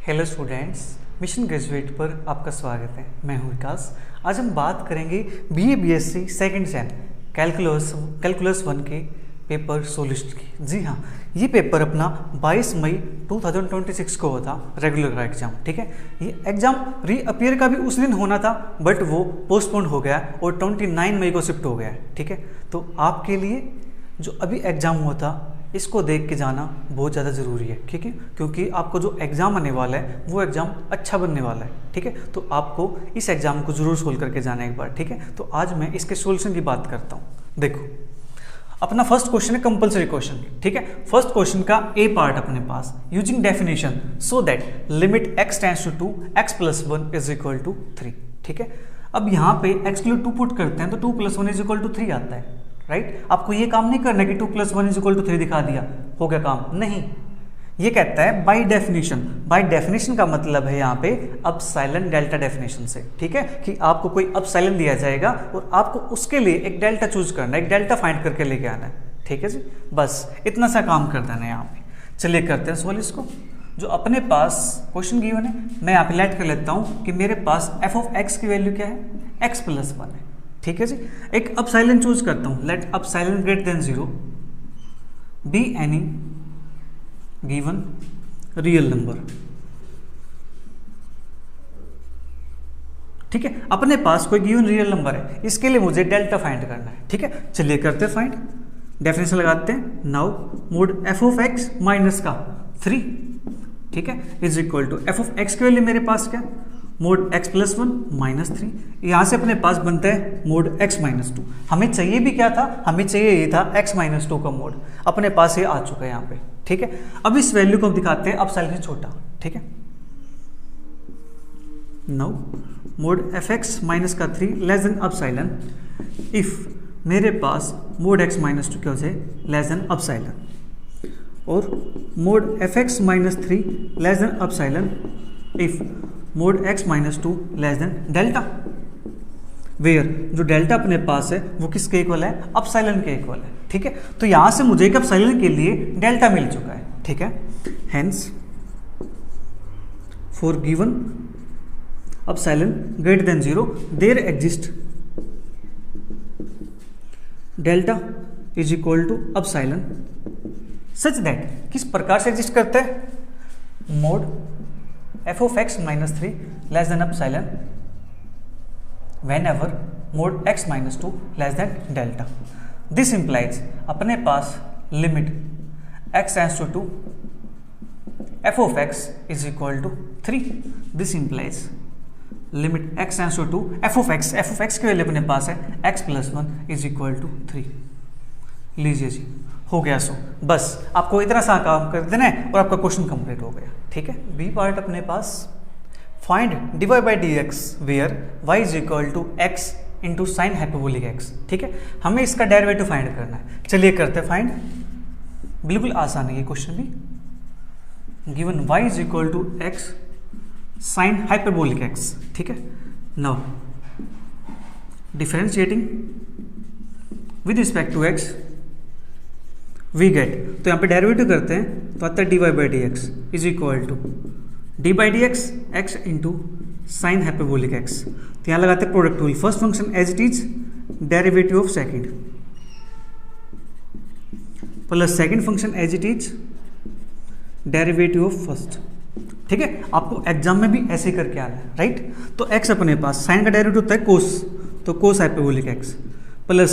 Hello students, mission graduate पर आपका स्वागत है। मैं हूं विकास। आज हम बात करेंगे BA BSc second same calculus 1 के पेपर सोल्यूशन की। जी हाँ, ये पेपर अपना 22 मई 2026 को होता रेगुलर का एग्जाम। ठीक है, ये एग्जाम रीअपियर का भी उस दिन होना था, बट वो पोस्टपोन हो गया और 29 मई को शिफ्ट हो गया। ठीक है, तो आपके लिए जो अभी एग्जाम हुआ था इसको देख के जाना बहुत ज़्यादा ज़रूरी है। ठीक है, क्योंकि आपको जो एग्ज़ाम आने वाला है वो एग्ज़ाम अच्छा बनने वाला है। ठीक है, तो आपको इस एग्ज़ाम को ज़रूर सोल्व करके जाना है एक बार। ठीक है, तो आज मैं इसके सोल्यूशन की बात करता हूँ। देखो, अपना फर्स्ट क्वेश्चन है कंपलसरी क्वेश्चन। ठीक है, फर्स्ट क्वेश्चन का ए पार्ट अपने पास, using definition so that limit x tends to 2 x + 1 = 3। ठीक है, अब यहाँ पे x के लिए 2 पुट करते हैं तो 2 + 1 = 3 आता है। राइट, आपको ये काम नहीं करना कि 2 + 1 = 3 दिखा दिया, हो गया काम। नहीं, ये कहता है बाय डेफिनेशन। बाय डेफिनेशन का मतलब है यहाँ पे अपसाइलन डेल्टा डेफिनेशन से। ठीक है, कि आपको कोई अपसाइलन दिया जाएगा और आपको उसके लिए एक डेल्टा चूज करना है, एक डेल्टा फाइंड करके लेके आना है। ठीक है जी, बस इतना सा काम कर देना है यहाँ पे। चलिए करते हैं सोल्व इसको। जो अपने पास क्वेश्चन गिवन है, मैं यहाँ पे लेट कर लेता हूँ कि मेरे पास f(x) की वैल्यू क्या है, x + 1 है। ठीक है जी, एक अपसाइलन चूज करता हूं। Let epsilon greater than 0 be any given real number. ठीक है, अपने पास कोई गिवन रियल नंबर है, इसके लिए मुझे डेल्टा फाइंड करना है। ठीक है, चलिए करते हैं फाइंड। डेफिनेशन लगाते हैं। नाउ मोड f(x) माइनस का 3, ठीक है, इज इक्वल टू f(x) की वैल्यू मेरे पास क्या, मोड x + 1 - 3। यहाँ से अपने पास बनता है मोड x - 2। हमें चाहिए भी क्या था, हमें चाहिए ये था x - 2 का मोड। अपने पास ये आ चुका है यहाँ पे। ठीक है, अब इस वैल्यू को हम दिखाते हैं अपसाइलन से छोटा। ठीक है, नाउ मोड f(x) - का 3 लेस देन अपसाइलन इफ मेरे पास मोड x - 2 क्या हो जाए लेस देन अपसाइलन, और mod f(x) - 3 less than epsilon if mod x - 2 less than delta, where जो डेल्टा अपने पास है वो किसके इक्वल है, अपसाइलन के इक्वल है। ठीक है, तो यहां से मुझे एक अपसाइलन के लिए डेल्टा मिल चुका है। ठीक है, hence for given epsilon greater than 0 there exist delta is equal to epsilon such that, किस प्रकार से एग्जिस्ट करते हैं, mod f(x) - 3 less than epsilon whenever mod x - 2 less than delta. This implies अपने पास limit x tends to 2 f(x) is equal to 3। This implies limit x tends to 2 f(x) की value अपने पास है x + 1 इज इक्वल टू 3। लीजिए जी, हो गया। सो बस आपको इतना सा काम कर देना है और आपका क्वेश्चन कंप्लीट हो गया। ठीक है, बी पार्ट अपने पास, find dy/dx where y is equal to x into sine hyperbolic x। ठीक है, हमें इसका डेरिवेटिव फाइंड करना है। चलिए करते हैं फाइंड। बिल्कुल आसान है ये क्वेश्चन भी। Given y is equal to x sine hyperbolic x। ठीक है, now differentiating with respect to x we get, तो यहाँ पे डेरिवेटिव करते हैं तो आता है dy/dx is equal to d/dx x into sine hyperbolic x। तो यहाँ लगाते हैं product rule, first function as it is derivative of second plus second function as it is derivative of first. ठीक है, आपको एग्जाम में भी ऐसे ही करके आना है। राइट, तो x अपने पास साइन का डेरिवेटिव होता है कोस, तो cos hyperbolic x plus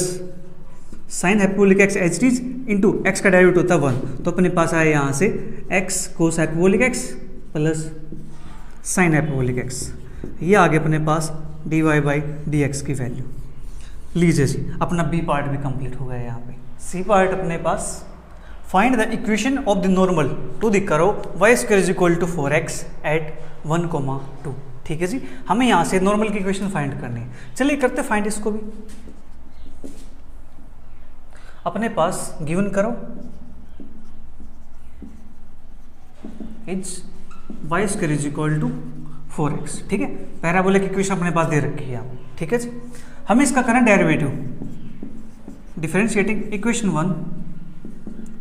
sine hyperbolic x as it is into x का डेरिवेटिव होता है 1, तो अपने पास आया यहाँ से x cos hyperbolic x plus sine hyperbolic x। ये आगे अपने पास dy/dx की वैल्यू। लीजिए जी, अपना बी पार्ट भी कंप्लीट हो गया यहाँ पे। सी पार्ट अपने पास, find the equation of the normal to the curve y² is equal to 4x at 1, 2। ठीक है जी, हमें यहाँ से नॉर्मल की इक्वेशन फाइंड करनी है। चलिए करते फाइंड इसको भी। अपने पास गिवन करो is y² is equal to 4x। ठीक है, पैराबोलिक इक्वेशन अपने पास दे रखी है। ठीक है जी, हमें इसका करना derivative, differentiating equation 1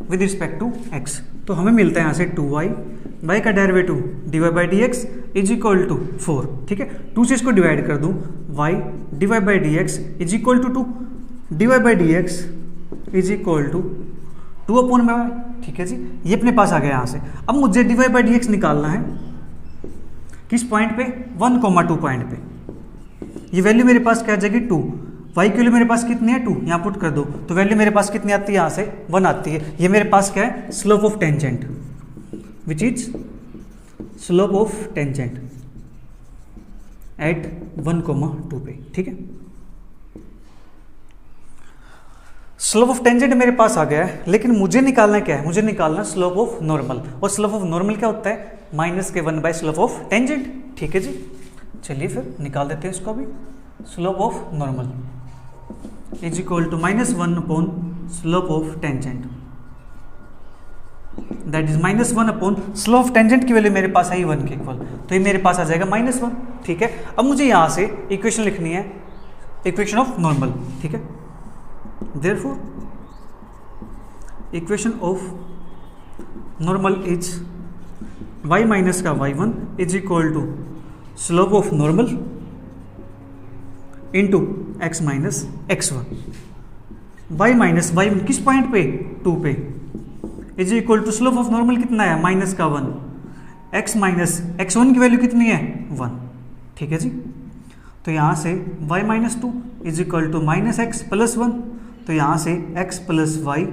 with respect to x। तो हमें मिलता है यहाँ से 2y y का derivative dy by d x is equal to 4, ठीक है। 2 से इसको डिवाइड कर दूँ, y dy by d x is equal to 2, dy by d x is equal to 2/y, ठीक है जी। ये अपने पास आ गया यहाँ से। अब मुझे dy बाई डी एक्स निकालना है किस पॉइंट पे, 1,2 पॉइंट पे। ये वैल्यू मेरे पास क्या आ जाएगी 2, y की वैल्यू मेरे पास कितनी है 2, यहाँ पुट कर दो तो वैल्यू मेरे पास कितनी आती है, यहाँ से 1 आती है। ये मेरे पास क्या है, slope of tangent, which is slope of tangent at 1,2 पे, ठीक है। स्लोप ऑफ टेंजेंट मेरे पास आ गया है, लेकिन मुझे निकालना क्या है, मुझे निकालना स्लोप ऑफ नॉर्मल। और स्लोप ऑफ नॉर्मल क्या होता है, -1 बाय स्लोप ऑफ टेंजेंट, ठीक है जी। चलिए फिर निकाल देते हैं इसको भी। Slope of normal is equal to -1 upon slope of tangent, that is -1 upon slope of tangent की वैल्यू मेरे पास है 1 के इक्वल, तो ये मेरे पास आ जाएगा -1, ठीक है। अब मुझे यहाँ से इक्वेशन लिखनी है, इक्वेशन ऑफ नॉर्मल, ठीक है। Therefore equation of normal is y minus का y1 is equal to slope of normal into x minus x1, y minus y1 किस पॉइंट पे, 2 पे, is equal to slope of normal कितना है, minus का 1, x minus x1 की value कितनी है 1, ठीक है जी। तो यहाँ से y minus 2 is equal to minus x plus 1, तो यहाँ से x plus y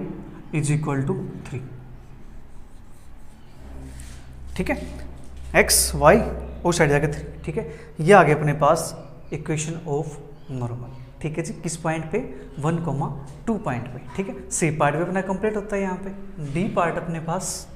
is equal to 3, ठीक है। x y और साइड जाके 3, ठीक है। ये आ गया अपने पास इक्वेशन ऑफ नॉर्मल, ठीक है जी। किस पॉइंट पे, 1,2 पॉइंट पे, ठीक है। सी पार्ट भी अपना कंप्लीट होता है यहाँ पे। डी पार्ट अपने पास,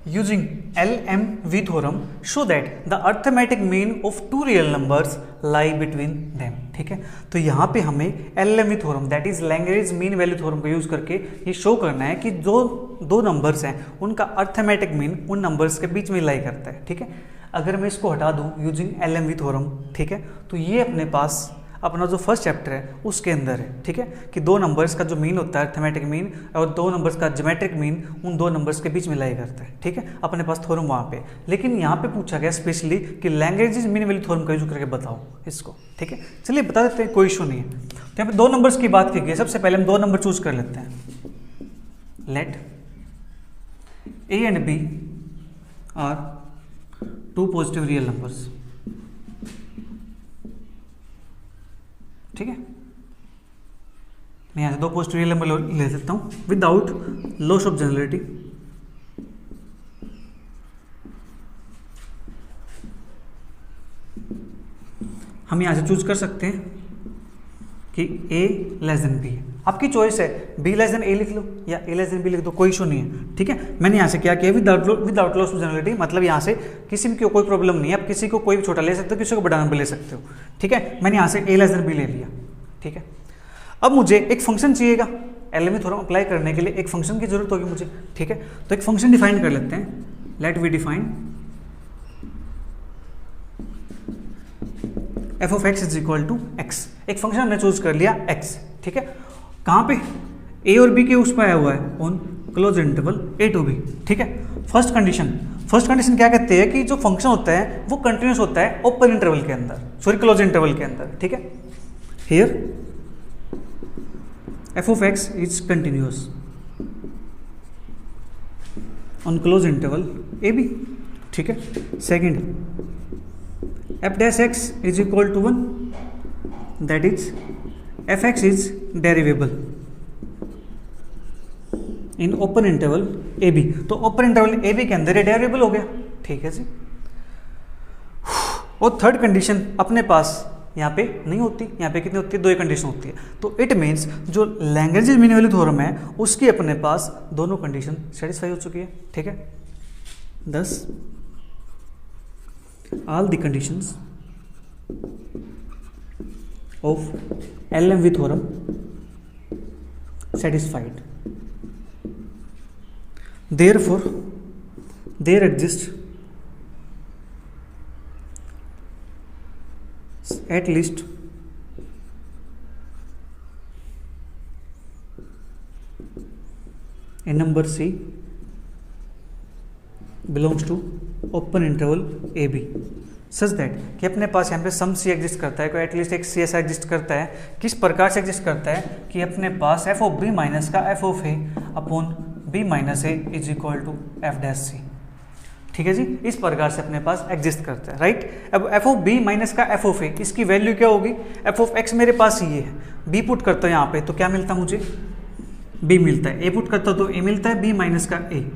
using LMV theorem show that the arithmetic mean of 2 real numbers lie between them, ठीक है। तो यहाँ पे हमें LMV theorem, that is Lagrange mean value theorem का यूज करके ये शो करना है कि जो दो नंबर्स हैं उनका अर्थमेटिक मीन उन नंबर्स के बीच में लाई करता है, ठीक है। अगर मैं इसको हटा दूँ यूजिंग LMV थ्योरम, ठीक है, तो ये अपने पास अपना जो फर्स्ट चैप्टर है उसके अंदर है, ठीक है, कि दो नंबर्स का जो मीन होता है अर्थमेटिक मीन और दो नंबर्स का ज्योमेट्रिक मीन उन दो नंबर्स के बीच में लाई करता है, ठीक है। अपने पास थ्योरम वहाँ पे, लेकिन यहाँ पे पूछा गया स्पेशली कि लैग्रेंज मीन वैल्यू थ्योरम का यूज करके बताओ इसको, ठीक है। चलिए बता देते हैं, कोई इशू नहीं है। तो यहाँ पे दो नंबर्स की बात की गई है। सबसे पहले हम दो नंबर चूज कर लेते हैं। Let A and B are 2 positive real numbers, ठीक है। मैं यहाँ से 2 पॉजिटिव रियल नंबर ले सकता हूँ विदाउट लॉस ऑफ जनरलिटी। हम यहाँ से चूज कर सकते हैं कि A लेस देन B है, आपकी चॉइस है। B लेस देन A लिख लो या A लेस देन B लिख दो, कोई इशू नहीं है, ठीक है। मैंने यहाँ से क्या किया, विदाउट लॉस ऑफ जनरलिटी, मतलब यहाँ से किसी में कोई प्रॉब्लम नहीं है। आप किसी को कोई भी छोटा ले सकते हो, किसी को बड़ा नंबर ले सकते हो, ठीक है। मैंने यहाँ से A लेस देन B ले लिया, ठीक है। अब मुझे एक फंक्शन चाहिएगा, LMV थ्योरम अप्लाई करने के लिए एक फंक्शन की जरूरत होगी मुझे, ठीक है। तो एक फंक्शन डिफाइन कर लेते हैं। Let we define f of x is equal to x। एक फंक्शन हमने चूज कर लिया x, ठीक है। कहाँ पे, a और b के उस पर आया हुआ है, on close interval a to b, ठीक है। फर्स्ट कंडीशन क्या कहते हैं कि जो फंक्शन होता है वो कंटिन्यूस होता है ओपन इंटरवल के अंदर, सॉरी क्लोज इंटरवल के अंदर, ठीक है। Here f of x is continuous on close interval a b, ठीक है। Second, f dash x is equal to 1, that is fx is derivable in open interval ab। तो open interval ab के अंदर ये डेरिवेबल हो गया, ठीक है जी। और थर्ड कंडीशन अपने पास यहाँ पे नहीं होती, यहाँ पे कितनी होती है, 2 कंडीशन होती है। तो इट मीन्स जो लैग्रेंज मीन वैल्यू थ्योरम है उसकी अपने पास दोनों कंडीशन सेटिस्फाई हो चुकी है, ठीक है। thus all the conditions of LMV theorem satisfied. Therefore, there exists at least a number C belongs to open interval A B such that कि अपने पास यहाँ पे सम सी एग्जिस्ट करता है, कोई एटलीस्ट एक सी ऐसा एग्जिस्ट करता है। किस प्रकार से एग्जिस्ट करता है कि अपने पास एफ ऑफ बी माइनस का f of a upon b minus a is equal to f dash c. ठीक है जी, इस प्रकार से अपने पास एग्जिस्ट करता है, राइट। अब एफ ऑफ बी माइनस का एफ ऑफ ए, इसकी वैल्यू क्या होगी, एफ ऑफ एक्स मेरे पास ये है, बी पुट करता हूँ यहाँ पे तो क्या मिलता है मुझे, बी मिलता है, ए पुट करता हूँ तो ए मिलता है, बी माइनस का a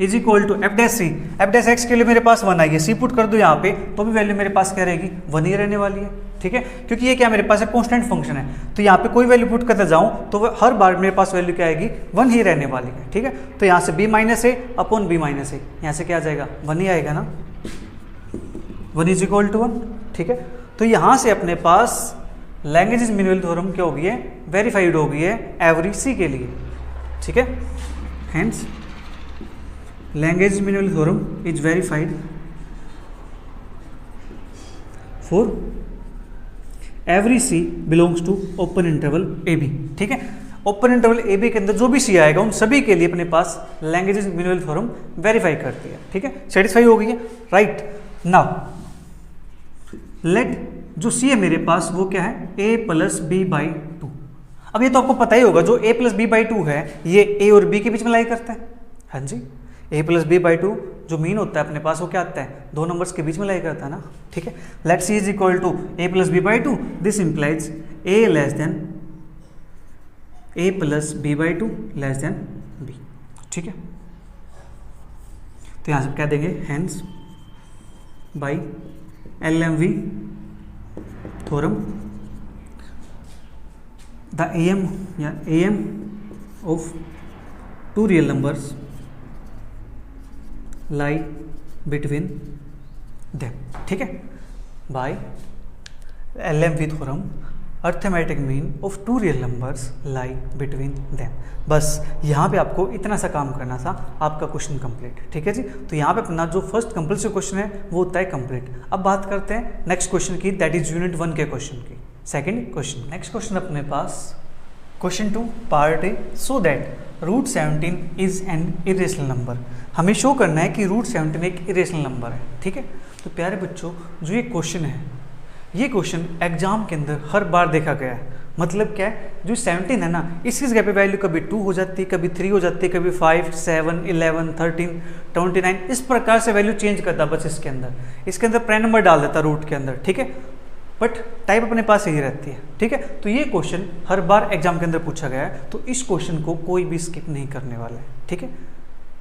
is equal to f dash c. F dash x के लिए मेरे पास 1 आई है, सी पुट कर दो यहाँ पे तो भी वैल्यू मेरे पास क्या रहेगी, 1 ही रहने वाली है। ठीक है, क्योंकि ये क्या मेरे पास है, कांस्टेंट फंक्शन है, तो यहाँ पे कोई वैल्यू पुट करते जाऊँ तो हर बार मेरे पास वैल्यू क्या आएगी, 1 ही रहने वाली है। ठीक है, तो यहाँ से बी माइनस ए अपॉन बी माइनस ए, यहाँ से क्या आ जाएगा, 1 ही आएगा ना, 1 इज इक्वल टू 1। ठीक है, तो यहाँ से अपने पास लैग्रेंज मीन थ्योरम क्या हो गई है, वेरीफाइड हो गई है एवरी सी के लिए। ठीक है, hence Lagrange mean theorem is verified for every C belongs to open interval A B. ठीक है, ओपन इंटरवल ए बी के अंदर जो भी सी आएगा उन सभी के लिए अपने पास लैग्रेंज मीन थ्योरम वेरीफाई करती है। ठीक है, सेटिस्फाई हो गई है, राइट। नाउ लेट जो सी है मेरे पास वो क्या है, ए प्लस बी बाई टू। अब ये तो आपको पता ही होगा, जो ए प्लस बी बाई टू है ये ए और बी के बीच में लाई करता है। हाँ जी, ए प्लस बी बाई टू जो मीन होता है अपने पास वो क्या आता है, दो नंबर्स के बीच में लाई करता है ना। ठीक है, let c is equal to a plus b by two, this implies a less than a plus b by two less than b. ठीक है, तो यहाँ से क्या देंगे, hence by L M V theorem the m या m of two real numbers lie between them. ठीक है, by L M V theorem arithmetic mean of two real numbers lie between them. बस यहाँ पे आपको इतना सा काम करना था, आपका क्वेश्चन कंप्लीट। ठीक है जी, तो यहाँ पे अपना जो फर्स्ट कंपल्सरी क्वेश्चन है वो होता है कंप्लीट। अब बात करते हैं नेक्स्ट क्वेश्चन की, दैट इज यूनिट 1 के क्वेश्चन की। सेकंड क्वेश्चन, नेक्स्ट क्वेश्चन अपने पास question 2 part a, so that root 17 is an irrational number. हमें शो करना है कि रूट 17 एक इरेशनल नंबर है। ठीक है, तो प्यारे बच्चों जो ये क्वेश्चन है, ये क्वेश्चन एग्जाम के अंदर हर बार देखा गया है। मतलब क्या है, जो 17 है ना, इसकी जगह पे वैल्यू कभी 2 हो जाती है, कभी 3 हो जाती है, कभी 5, 7, 11, 13, 29, इस प्रकार से वैल्यू चेंज करता बस इसके अंदर प्राइम नंबर डाल देता रूट के अंदर। ठीक है, बट टाइप अपने पास यही रहती है। ठीक है, तो ये क्वेश्चन हर बार एग्जाम के अंदर पूछा गया है, तो इस क्वेश्चन को कोई भी स्किप नहीं करने वाला है। ठीक है,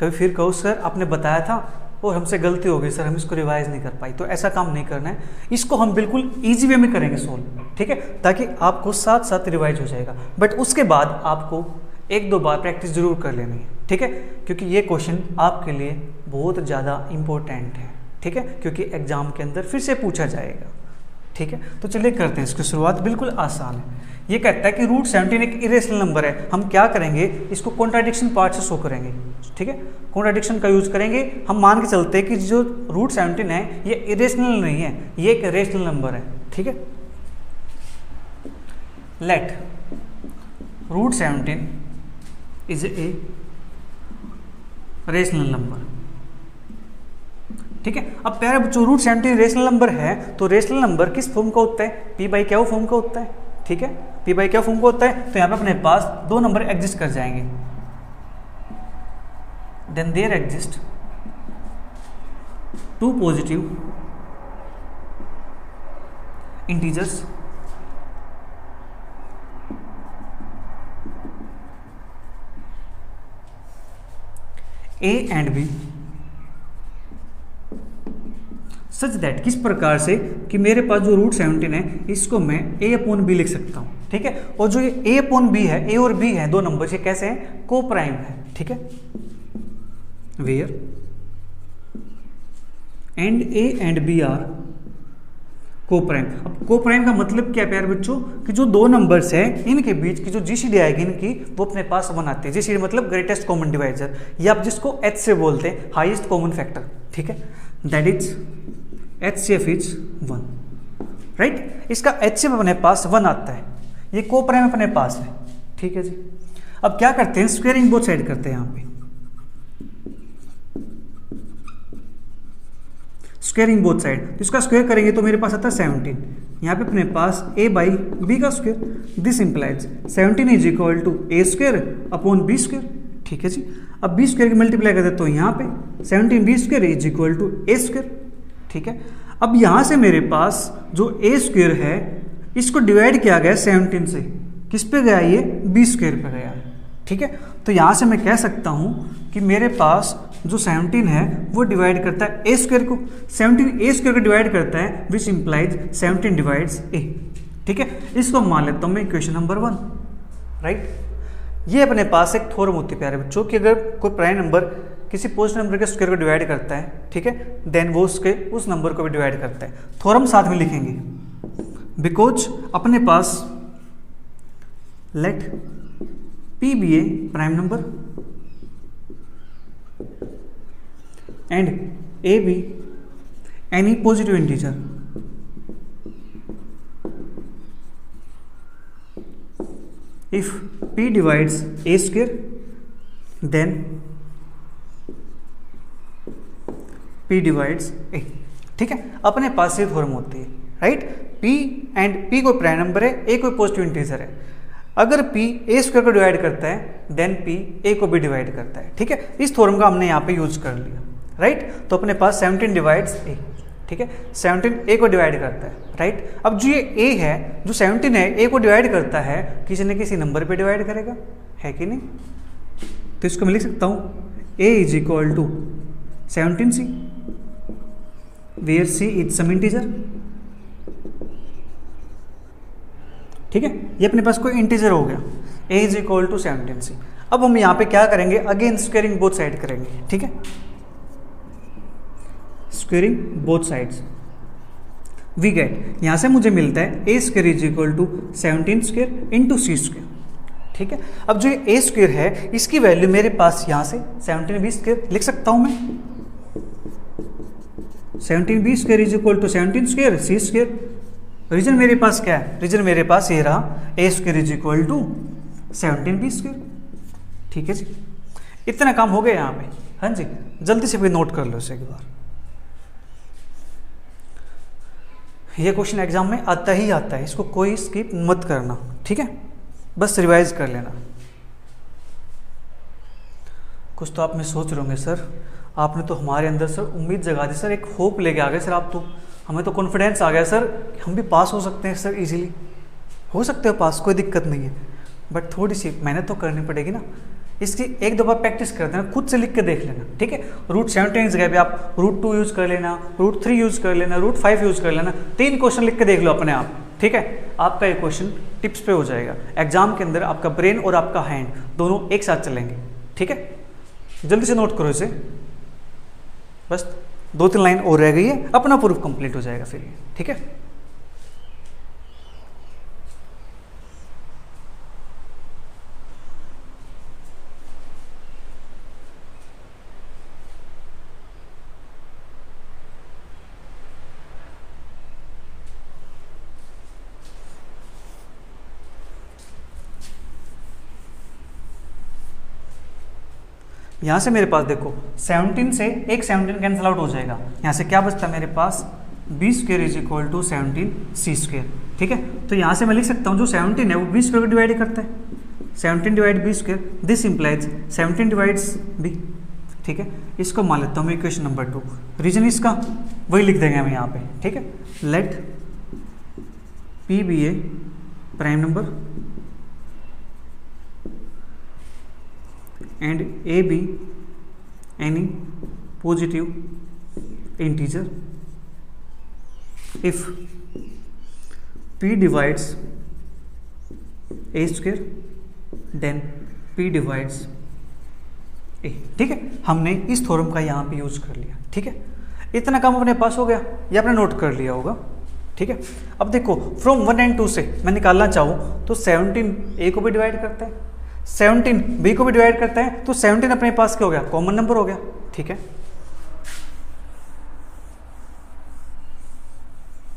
कभी फिर कहो सर आपने बताया था और हमसे गलती हो गई सर, हम इसको रिवाइज नहीं कर पाई, तो ऐसा काम नहीं करना है। इसको हम बिल्कुल इजी वे में करेंगे सोल्व। ठीक है, ताकि आपको साथ साथ रिवाइज हो जाएगा, बट उसके बाद आपको 1-2 बार प्रैक्टिस जरूर कर लेनी है। ठीक है, क्योंकि ये क्वेश्चन आपके लिए बहुत ज़्यादा इम्पोर्टेंट है। ठीक है, क्योंकि एग्जाम के अंदर फिर से पूछा जाएगा। ठीक है, तो चलिए करते हैं इसकी शुरुआत। बिल्कुल आसान है। ये कहता है कि रूट 17 एक इरेशनल नंबर है। हम क्या करेंगे, इसको कॉन्ट्राडिक्शन पार्ट से शो करेंगे। ठीक है, कॉन्ट्राडिक्शन का यूज करेंगे। हम मान के चलते हैं कि जो रूट 17 है ये इरेशनल नहीं है, ये एक रेशनल नंबर है। ठीक है, let root 17 is a rational number. ठीक है, अब प्यारे बच्चों रूट 17 रेशनल नंबर है, तो रेशनल नंबर किस फॉर्म का होता है, पी बाई क्या फॉर्म का होता है। ठीक है, पी बाई क्या फॉर्म का होता है, तो यहाँ पे अपने पास 2 नंबर एग्जिस्ट कर जाएंगे। Then there exist 2 positive integers A and B such that, किस प्रकार से कि मेरे पास जो रूट 17 है इसको मैं ए अपॉन बी लिख सकता हूँ। ठीक है, और जो ये ए अपॉन बी है, ए और बी है 2 नंबर, ये कैसे हैं, को प्राइम है। ठीक है, where and A and B are coprime. अब को प्राइम का मतलब क्या है प्यारे बच्चों, कि जो 2 नंबर्स है इनके बीच की जो जीसीडी आएगी इनकी, वो अपने पास 1 आती है। जीसीडी मतलब ग्रेटेस्ट कॉमन डिवाइजर, या आप जिसको एच से बोलते हैं, हाईएस्ट कॉमन फैक्टर। ठीक है, that is HCF is 1, right. इसका HCF अपने पास 1 आता है, ये को प्राइम अपने पास है। ठीक है जी, अब क्या करते हैं, स्क्वेयरिंग बोथ साइड करते हैं यहाँ पे। स्क्वेयरिंग बोथ साइड, तो इसका स्क्वायर करेंगे तो मेरे पास आता है 17। यहाँ पे अपने पास a बाई बी का square, this implies 17 is equal to A square upon B square. ठीक है जी, अब बी स्क्वायर की मल्टीप्लाई करते तो यहाँ पे 17 B square is equal to A square. ठीक है, अब यहाँ से मेरे पास जो ए स्क्वायर है इसको डिवाइड किया गया 17 से, किस पे गया ये, बी स्क्वायर पे गया। ठीक है, तो यहाँ से मैं कह सकता हूँ कि मेरे पास जो 17 है वो डिवाइड करता है ए स्क्वायर को, 17 ए स्क्वायर को डिवाइड करता है, विच इंप्लाइज 17 डिवाइड्स ए। ठीक है, इसको मान लेता हूँ मैं इक्वेशन नंबर 1, राइट। ये अपने पास एक थ्योरम होती है प्यारे बच्चों कि अगर कोई प्राइम नंबर किसी पॉजिटिव नंबर के स्क्वायर को डिवाइड करता है, ठीक है, देन वो उसके उस नंबर को भी डिवाइड करता है। थ्योरम साथ में लिखेंगे, बिकॉज अपने पास late P be a prime number and A be any positive integer, if P divides A square then P divides A। ठीक है, अपने पास ये थ्योरम होती है, राइट। P एंड P कोई प्राइम नंबर है, A कोई पॉजिटिव इंटीजर है। अगर P ए स्क्वायर को डिवाइड करता है देन P ए को भी डिवाइड करता है। ठीक है, इस थ्योरम का हमने यहाँ पे यूज कर लिया, राइट। तो अपने पास 17 डिवाइड्स ए, ठीक है, 17 ए को डिवाइड करता है, राइट। अब जो ये ए है, जो 17 है, ए को डिवाइड करता है किसी न किसी नंबर पे डिवाइड करेगा, है कि नहीं। तो इसको मैं लिख सकता हूँ a is equal to 17c where c is some integer. ठीक है, ये अपने पास कोई इंटीजर हो गया, a is equal to 17c। अब हम यहाँ पे क्या करेंगे, अगेन स्क्वेयरिंग बोथ साइड करेंगे। ठीक है, squaring both sides, we get, यहाँ से मुझे मिलता है a square is equal to 17 square into C square. ठीक है, अब जो ये a स्क्वेयर है इसकी वैल्यू मेरे पास यहाँ से 17b स्क्वेयर लिख सकता हूँ मैं, 17b square is equal to 17 square c square. Reason मेरे पास क्या है, रीजन मेरे पास ये रहा, a square is equal to 17b square. ठीक है जी, इतना काम हो गया यहाँ पे। हाँ जी, जल्दी से भी नोट कर लो इसे एक बार, ये क्वेश्चन एग्जाम में आता ही आता है, इसको कोई स्किप मत करना। ठीक है, बस रिवाइज कर लेना। कुछ तो आप में सोच रहे होंगे, सर आपने तो हमारे अंदर सर उम्मीद जगा दी, सर एक होप लेके आ गए सर आप, तो हमें तो कॉन्फिडेंस आ गया सर कि हम भी पास हो सकते हैं सर, इजीली हो सकते हो पास, कोई दिक्कत नहीं है, बट थोड़ी सी मेहनत तो करनी पड़ेगी ना। इसकी एक दफ़ा प्रैक्टिस कर देना, खुद से लिख के देख लेना। ठीक है, रूट 17 की जगह पे आप रूट 2 यूज़ कर लेना, रूट 3 यूज़ कर लेना, रूट 5 यूज़ कर लेना, 3 क्वेश्चन लिख के देख लो अपने आप। ठीक है, आपका ये क्वेश्चन टिप्स पे हो जाएगा। एग्जाम के अंदर आपका ब्रेन और आपका हैंड दोनों एक साथ चलेंगे। ठीक है, जल्दी से नोट करो इसे, बस 2-3 लाइन और रह गई है, अपना प्रूफ कंप्लीट हो जाएगा फिर ये। ठीक है, यहाँ से मेरे पास देखो 17 से एक 17 कैंसिल आउट हो जाएगा, यहाँ से क्या बचता है मेरे पास, b square is equal to 17 c square. ठीक है, तो यहाँ से मैं लिख सकता हूँ जो 17 है वो बी स्क्वेयर को डिवाइड करता है, 17 divide B square, this implies 17 divides B. ठीक है, इसको मान लेता हूँ मैं इक्वेशन नंबर 2। रीजन इसका वही लिख देंगे हम यहाँ पे। ठीक है, let P be a prime number and a be any positive integer if p divides a square then p divides a। ठीक है, हमने इस थ्योरम का यहाँ पे यूज कर लिया। ठीक है, इतना काम अपने पास हो गया, ये आपने नोट कर लिया होगा। ठीक है, अब देखो फ्रॉम 1 and 2 से मैं निकालना चाहूँ तो 17 a को भी डिवाइड करता है, 17 b को भी डिवाइड करता है, तो 17 अपने पास क्या हो गया, कॉमन नंबर हो गया। ठीक है,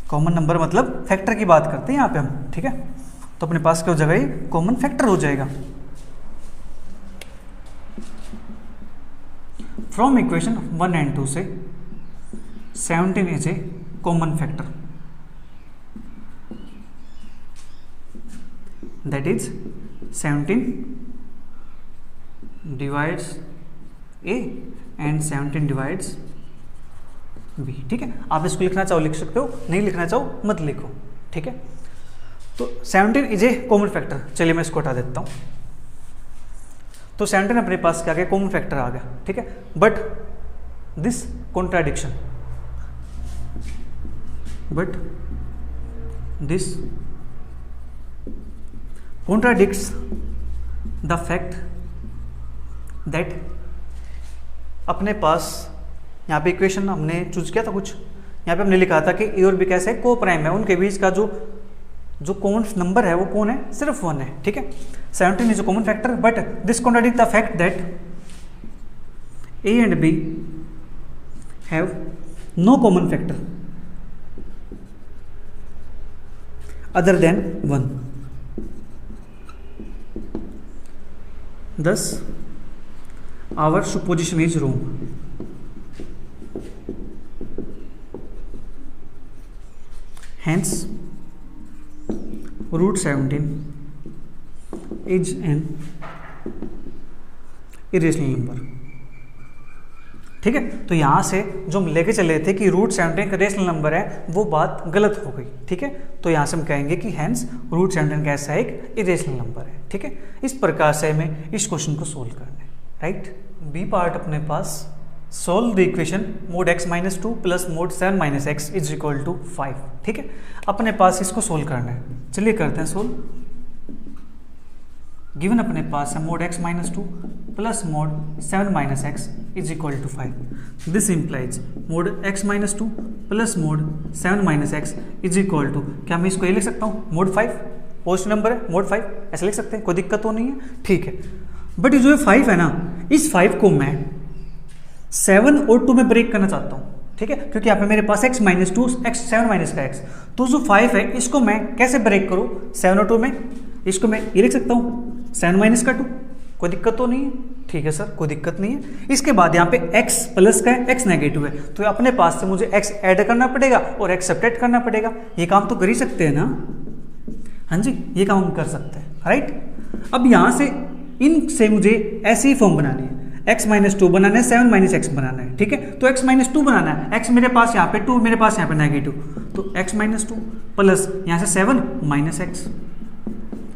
कॉमन नंबर मतलब फैक्टर की बात करते हैं यहाँ पे हम। ठीक है, तो अपने पास क्या हो जाएगा, ये कॉमन फैक्टर हो जाएगा। फ्रॉम इक्वेशन 1 and 2 से 17 is a common factor, that is 17 divides A and 17 divides B. ठीक है, आप इसको लिखना चाहो लिख सकते हो, नहीं लिखना चाहो मत लिखो। ठीक है, तो 17 इज ए कॉमन फैक्टर। चलिए मैं इसको हटा देता हूं। तो 17 अपने पास क्या गया, कॉमन फैक्टर आ गया। ठीक है, but this contradiction, but this contradicts the fact that अपने पास यहाँ पे इक्वेशन हमने चूज किया था कुछ, यहाँ पे हमने लिखा था कि ए और बी कैसे को प्राइम है, उनके बीच का जो कॉमन नंबर है वो कौन है, सिर्फ 1 है। ठीक है, 17 is a common factor but this contradict the fact that A and B have no common factor other than 1, thus our supposition is wrong. Hence root 17 is an irrational number. ठीक है, तो यहां से जो हम लेके चले थे कि रूट 17 का रेशनल नंबर है, वो बात गलत हो गई। ठीक है, तो यहां से हम कहेंगे कि हैंस रूट 17 कैसा एक इरेशनल नंबर है। ठीक है, इस प्रकार से हमें इस क्वेश्चन को सोल्व करना है। राइट, बी पार्ट अपने पास solve the equation mod x minus 2 plus mod 7 minus x is equal to 5। ठीक है, अपने पास इसको सोल्व करना है। चलिए करते हैं सोल्व। गिवन अपने पास है mod x minus 2 plus mod 7 minus x is equal to 5। This implies mod x minus 2 plus mod 7 minus x is equal to, क्या मैं इसको ये लिख सकता हूँ मोड 5, पॉजिटिव नंबर है मोड 5, ऐसे लिख सकते हैं, कोई दिक्कत तो नहीं है। ठीक है, बट ये जो 5 है ना, इस 5 को मैं 7 और 2 में ब्रेक करना चाहता हूँ। ठीक है, क्योंकि यहाँ पे मेरे पास x माइनस 2 x 7 माइनस का x, तो जो 5 है इसको मैं कैसे ब्रेक करूँ 7 और 2 में, इसको मैं ये लिख सकता हूँ 7 माइनस का 2, कोई दिक्कत तो नहीं है। ठीक है सर, कोई दिक्कत नहीं है। इसके बाद यहाँ पे x प्लस का है, x नेगेटिव है, तो अपने पास से मुझे x ऐड करना पड़ेगा और x सब्ट्रैक्ट करना पड़ेगा। ये काम तो कर ही सकते हैं ना, हाँ जी, ये काम हम कर सकते हैं। राइट, अब यहाँ से इन से मुझे ऐसी ही फॉर्म बनानी है, x माइनस 2 बनाना है, 7 माइनस एक्स बनाना है। ठीक है, तो x माइनस 2 बनाना है, x मेरे पास यहाँ पे 2, मेरे पास यहाँ पे नेगेटिव, तो x माइनस 2 प्लस यहाँ से 7 माइनस एक्स।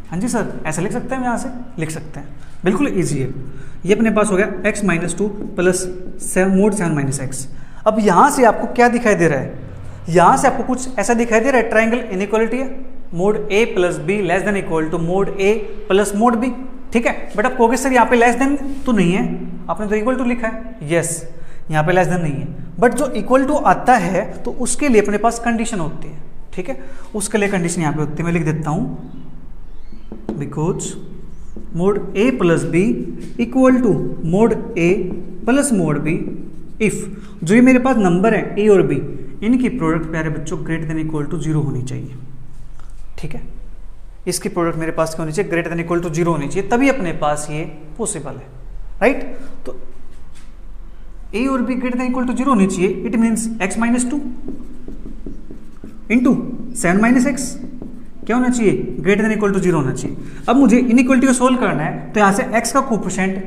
हाँ जी सर, ऐसे लिख सकते हैं, यहाँ से लिख सकते हैं, बिल्कुल इजी है। ये अपने पास हो गया x minus 2 plus mod 7 minus x. अब यहाँ से आपको क्या दिखाई दे रहा है, यहाँ से आपको कुछ ऐसा दिखाई दे रहा है, ट्राइंगल इनइक्वालिटी है, mod a plus B less than equal to mod a plus mod b। ठीक है, बट आप कहोगे सर यहाँ पे लेस देन तो नहीं है, आपने तो इक्वल टू लिखा है। यस, यहाँ पे लेस देन नहीं है, बट जो इक्वल टू आता है तो उसके लिए अपने पास कंडीशन होती है। ठीक है, उसके लिए कंडीशन यहाँ पे होती है, मैं लिख देता हूँ, because mod a plus B equal to mod a plus mod b if जो ये मेरे पास नंबर है a और b, इनकी प्रोडक्ट प्यारे बच्चों ग्रेटर देन इक्वल टू 0 होनी चाहिए। ठीक है, इसकी प्रोडक्ट मेरे पास क्या होनी चाहिए, ग्रेटर देन इक्वल टू 0 होनी चाहिए, तभी अपने पास ये पॉसिबल है। राइट, तो a और b greater than equal to 0 होनी चाहिए, it means x minus 2 into 7 minus x क्या होना चाहिए, ग्रेटर देन इक्वल टू 0 होना चाहिए। अब मुझे इनइक्वलिटी को सोल्व करना है, तो यहाँ से x का कोफिशिएंट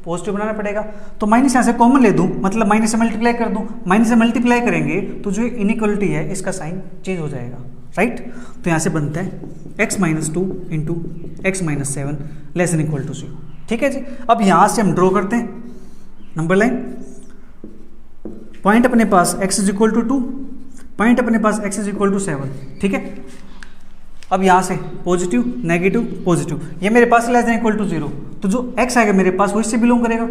पॉजिटिव बनाना पड़ेगा, तो माइनस यहाँ से कॉमन ले दूं, मतलब माइनस से मल्टीप्लाई कर दूं, माइनस से मल्टीप्लाई करेंगे तो जो इनइक्वलिटी है इसका साइन चेंज हो जाएगा। राइट, तो यहाँ से बनता है x minus 2 into x minus 7 less than equal to 0। ठीक है जी, अब यहाँ से हम ड्रॉ करते हैं नंबर लाइन, पॉइंट अपने पास x is equal to 2, point अपने पास x इज इक्वल टू 7। ठीक है, अब यहाँ से पॉजिटिव नेगेटिव पॉजिटिव, ये मेरे पास लेस देन इक्वल टू 0, तो जो x आएगा मेरे पास वो इससे बिलोंग करेगा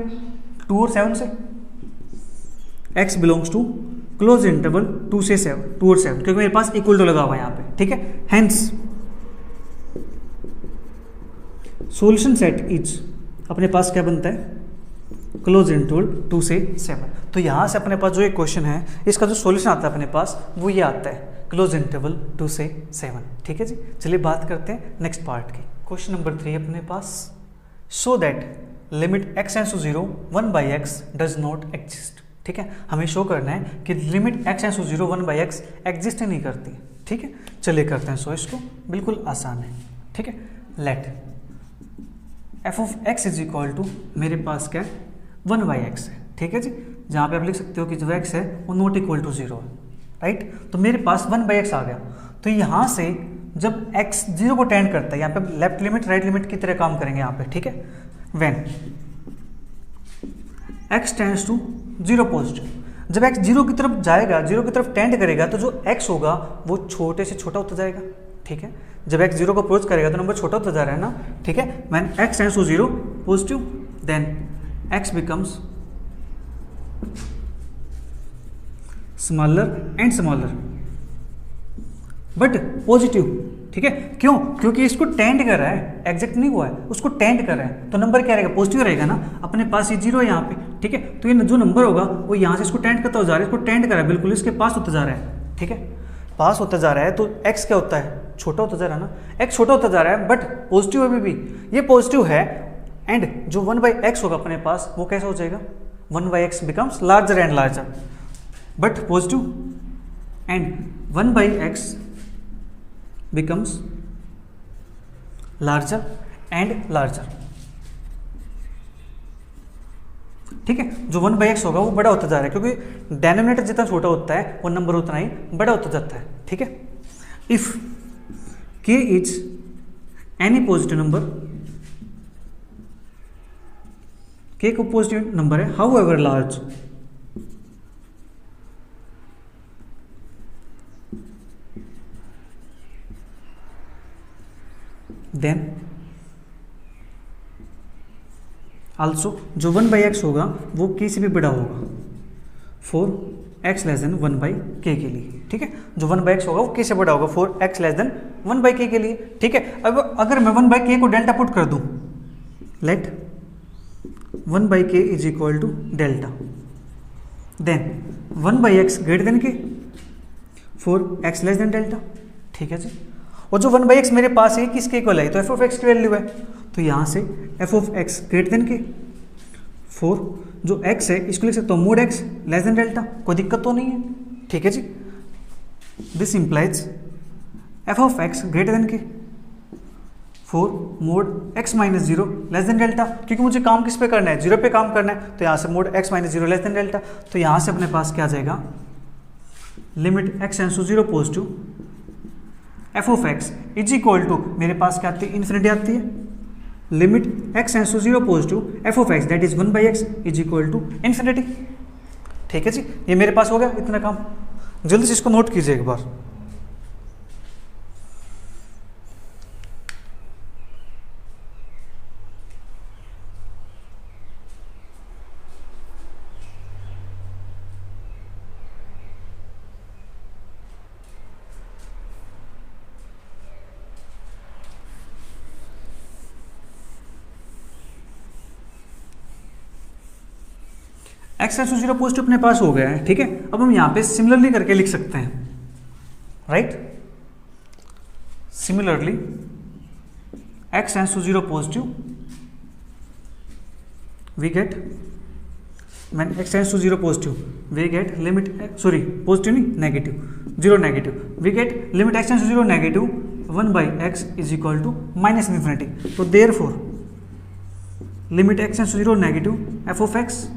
2 और 7 से, x belongs to close interval 2 से 7, 2 और 7, क्योंकि मेरे पास इक्वल टू लगा हुआ है यहाँ पे। ठीक है, हेंस सॉल्यूशन सेट इज अपने पास क्या बनता है, क्लोज इंटरवल 2 से 7। तो यहाँ से अपने पास जो एक क्वेश्चन है इसका जो सॉल्यूशन आता है अपने पास वो ये आता है, क्लोज इंटरवल 2 से 7। ठीक है जी, चलिए बात करते हैं नेक्स्ट पार्ट की। क्वेश्चन नंबर 3 अपने पास, so that limit x tends to 0 1 by x does not exist. ठीक है, हमें शो करना है कि limit x tends to 0 1 by x exist नहीं करती। ठीक है, चलिए करते हैं। सो इसको बिल्कुल आसान है। ठीक है, let F of x is equal to मेरे पास क्या है 1 बाई एक्स है। ठीक है जी, जहाँ पे आप लिख सकते हो कि जो एक्स है वो नॉट इक्वल टू 0 है। राइट, तो मेरे पास 1 बाई एक्स आ गया। तो यहाँ से जब x 0 को टेंड करता है, यहाँ पे लेफ्ट लिमिट राइट लिमिट की तरह काम करेंगे यहाँ पे। ठीक है, when x tends to 0 positive, जब x 0 की तरफ जाएगा, 0 की तरफ टेंड करेगा, तो जो x होगा वो छोटे से छोटा होता जाएगा। ठीक है, जब x 0 को अप्रोच करेगा तो नंबर छोटा होता जा रहा है ना। ठीक है, when x tends to 0 positive then x becomes smaller and smaller but positive. ठीक है, क्यों? क्योंकि इसको टेंड कर रहा है, एग्जैक्ट नहीं हुआ है, उसको टेंड कर रहा है, तो नंबर क्या रहेगा? पॉजिटिव रहेगा ना। अपने पास ये 0 है यहाँ पे। ठीक है, तो ये जो नंबर होगा वो यहाँ से इसको टेंड करता जा रहा है, इसको टेंड कर रहा है, बिल्कुल इसके पास होता जा रहा है। ठीक है, पास होता जा रहा है, तो x क्या होता है? छोटा होता जा रहा है ना। x छोटा होता जा रहा है बट पॉजिटिव अभी भी, ये पॉजिटिव है। एंड जो 1 बाई एक्स होगा अपने पास वो कैसा हो जाएगा? 1 by x becomes larger and larger but positive, and 1 by x becomes larger and larger। ठीक है, जो 1 बाई एक्स होगा वो बड़ा होता जा रहा है, क्योंकि डेनोमिनेटर जितना छोटा होता है वो नंबर उतना ही बड़ा होता जाता है। ठीक है, if k is any positive number, k को पॉजिटिव नंबर है, however large, then also जो 1 बाई एक्स होगा वो k से भी बड़ा होगा for x less than 1 by k के लिए। ठीक है, जो 1 बाई एक्स होगा वो k से बड़ा होगा for x less than 1 by k के लिए। ठीक है, अब अगर मैं 1 बाई k को डेल्टा पुट कर दूं, let 1 by k is equal to delta, then 1 by X greater than k for x less than delta. ठीक है जी, और जो 1 बाई एक्स मेरे पास है किसके इक्वल है? तो एफ ऑफ एक्स की वैल्यू है, तो यहाँ से f of x greater than k for जो x है इसको लिख सकता हूँ mod x less than delta, कोई दिक्कत तो नहीं है। ठीक है जी, this implies f of x greater than k for mod x minus 0 less than delta, क्योंकि मुझे काम किस पे करना है? 0 पे काम करना है, तो यहाँ से mod x minus 0 less than delta, तो यहाँ से अपने पास क्या आ जाएगा? Limit x tends to 0 positive F of x is equal to मेरे पास क्या आती है? इन्फिनिटी आती है। Limit x tends to 0 positive F of x that is 1 by x is equal to infinity. ठीक है जी, ये मेरे पास हो गया इतना काम। जल्दी से इसको नोट कीजिए एक बार। x टेंड्स टू 0 पॉजिटिव अपने पास हो गया है। ठीक है, अब हम यहाँ पे सिमिलरली करके लिख सकते हैं। Right, similarly x tends to 0 positive we get, when x tends to 0 positive we get limit, sorry positive नहीं negative, 0 negative, we get limit x tends to 0 negative 1 by x is equal to minus infinity. तो therefore limit x tends to 0 negative F of x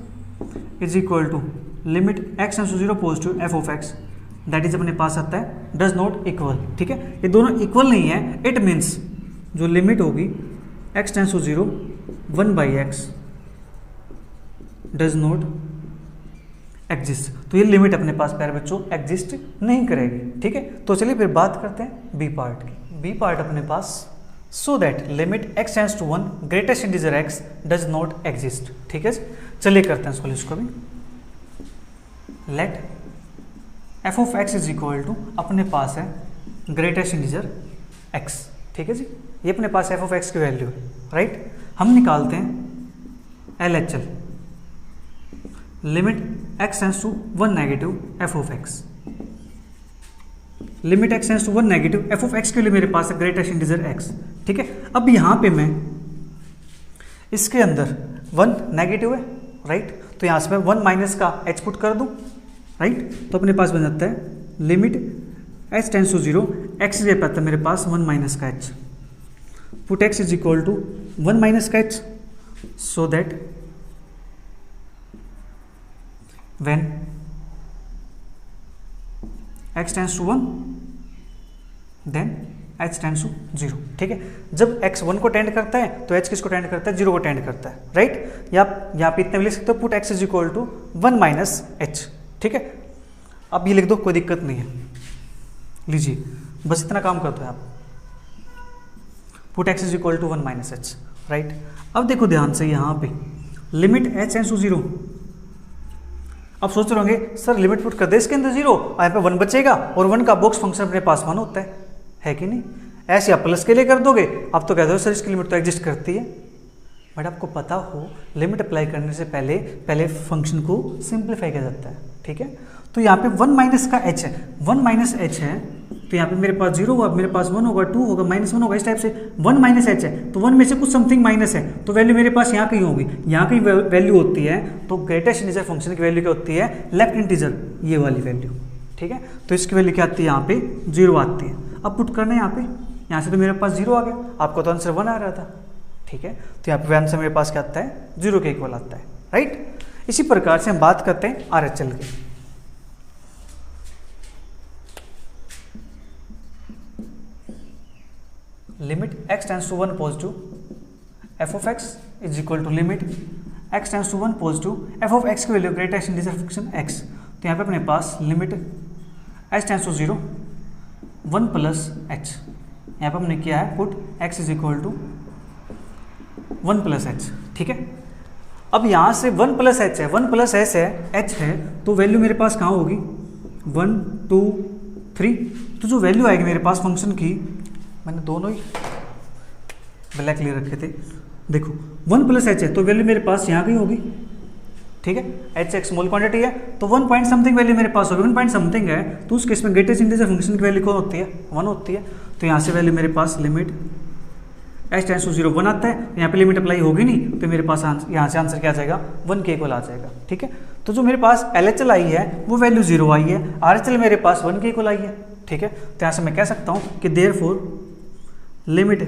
is equal to limit x tends to 0 positive F of x that is अपने पास आता है does not equal. ठीक है, ये दोनों equal नहीं है, इट मीन्स जो लिमिट होगी x tends to 0 1 by x does not exist, तो ये लिमिट अपने पास प्यारे बच्चों एग्जिस्ट नहीं करेगी। ठीक है, तो चलिए फिर बात करते हैं बी पार्ट की। बी पार्ट अपने पास so that limit x tends to 1 greatest integer x does not exist. ठीक है, चलिए करते हैं सॉल्व इसको भी। Let F of x is equal to अपने पास है ग्रेटेस्ट इंटीजर x। ठीक है जी, ये अपने पास एफ ऑफ एक्स की वैल्यू है। राइट, हम निकालते हैं LHL, limit x tends to 1 negative F of X, limit x tends to 1 negative F of X के लिए मेरे पास है ग्रेटेस्ट इंटीजर x। ठीक है, अब यहाँ पे मैं इसके अंदर 1 नेगेटिव है, राइट, तो यहाँ से मैं 1 माइनस का h पुट कर दूँ, राइट। तो अपने पास बन जाता है limit h tends to 0, x ये पाता है मेरे पास 1 माइनस का h, put x is equal to 1 minus का h, so that when x tends to 1 then h tends to 0, ठीक है। जब x 1 को टेंड करता है तो h किसको टेंड करता है, 0 को टेंड करता है, राइट। या आप यहाँ पे इतने भी लिख सकते हो, put x is equal to 1 minus h, ठीक है। अब ये लिख दो, कोई दिक्कत नहीं है, लीजिए बस इतना काम करते हैं आप, put x is equal to 1 minus h, right. अब देखो ध्यान से यहाँ पे लिमिट h टेंस टू 0, अब सोच रहे होंगे सर लिमिट पुट कर दे इसके अंदर 0, यहाँ पे 1 बचेगा और 1 का बॉक्स फंक्शन अपने पास 1 होता है कि नहीं। ऐसे आप प्लस के लिए कर दोगे, आप तो कहते हो सर इसकी लिमिट तो एग्जिस्ट करती है, बट आपको पता हो लिमिट अप्लाई करने से पहले फंक्शन को सिंप्लीफाई किया जाता है, ठीक है। तो यहाँ पे 1 माइनस का h है, 1 माइनस h है, तो यहाँ पे मेरे पास 0 होगा, मेरे पास 1 होगा, 2 होगा, -1 होगा, इस टाइप से 1 माइनस h है, तो 1 में से कुछ समथिंग माइनस है, तो वैल्यू मेरे पास यहाँ कहीं होगी, यहाँ कहीं वैल्यू होती है, तो ग्रेटेस्ट इंटीजर फंक्शन की वैल्यू क्या होती है, लेफ्ट इंटीजर, ये वाली वैल्यू, ठीक है। तो इसकी वैल्यू क्या आती है, यहाँ पे 0 आती है। अब पुट करना है यहाँ से तो मेरे पास 0 आ गया, आपको तो आंसर 1 आ रहा था, ठीक है। तो यहाँ पे आंसर मेरे पास क्या आता है, 0 के इक्वल आता है, राइट। इसी प्रकार से हम बात करते हैं RHL की। Limit x tends to 1 positive f of x is equal to limit x tends to 1 positive f of x की value greatest integer function x। तो यहाँ पे अपने पास limit h tends to 0 1 plus h, यहाँ पे हमने किया है put x is equal to 1 plus h, ठीक है। अब यहाँ से 1 प्लस h है, 1 प्लस h है, तो वैल्यू मेरे पास कहाँ होगी, 1 2 3, तो जो वैल्यू आएगी मेरे पास फंक्शन की, मैंने दोनों ही ब्लैक ले रखे थे, देखो 1 प्लस h है, तो वैल्यू मेरे पास यहाँ कहीं होगी, ठीक है। h एक स्मॉल क्वांटिटी है, तो 1 पॉइंट समथिंग वैल्यू मेरे पास होगी, 1 पॉइंट समथिंग है, तो उस केस में ग्रेटेस्ट इंटीजर फंक्शन की वैल्यू कौन होती है, 1 होती है। तो यहाँ से वैल्यू मेरे पास लिमिट h टेंस टू 0 1 आता है, यहाँ पे लिमिट अप्लाई होगी नहीं, तो मेरे पास यहाँ से आंसर क्या आ जाएगा, 1 के इक्वल आ जाएगा, ठीक है। तो जो मेरे पास LHL आई है वो वैल्यू 0 आई है, RHL मेरे पास 1 के इक्वल आई है, ठीक है। तो यहाँ से मैं कह सकता हूँ कि therefore limit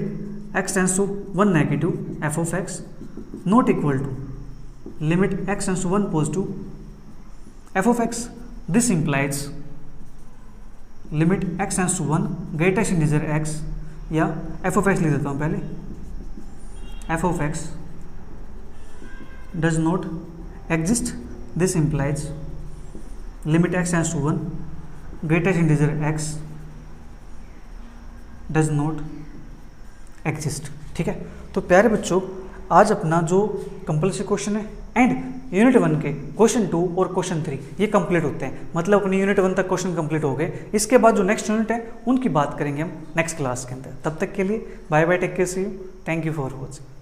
x tends to 1 negative f of x not equal to limit x tends to 1 positive f of x। This implies limit x tends to 1 greatest integer x, या f ऑफ x लिख देता हूँ पहले, f of x does not exist, this implies limit x tends to 1 greatest integer x does not exist, ठीक है। तो प्यारे बच्चों, आज अपना जो कंपल्सरी क्वेश्चन है एंड यूनिट 1 के क्वेश्चन 2 और क्वेश्चन 3 ये कंप्लीट होते हैं, मतलब अपनी यूनिट 1 तक क्वेश्चन कंप्लीट हो गए। इसके बाद जो नेक्स्ट यूनिट है उनकी बात करेंगे हम नेक्स्ट क्लास के अंदर। तब तक के लिए bye bye, take care, see you, thank you for watching.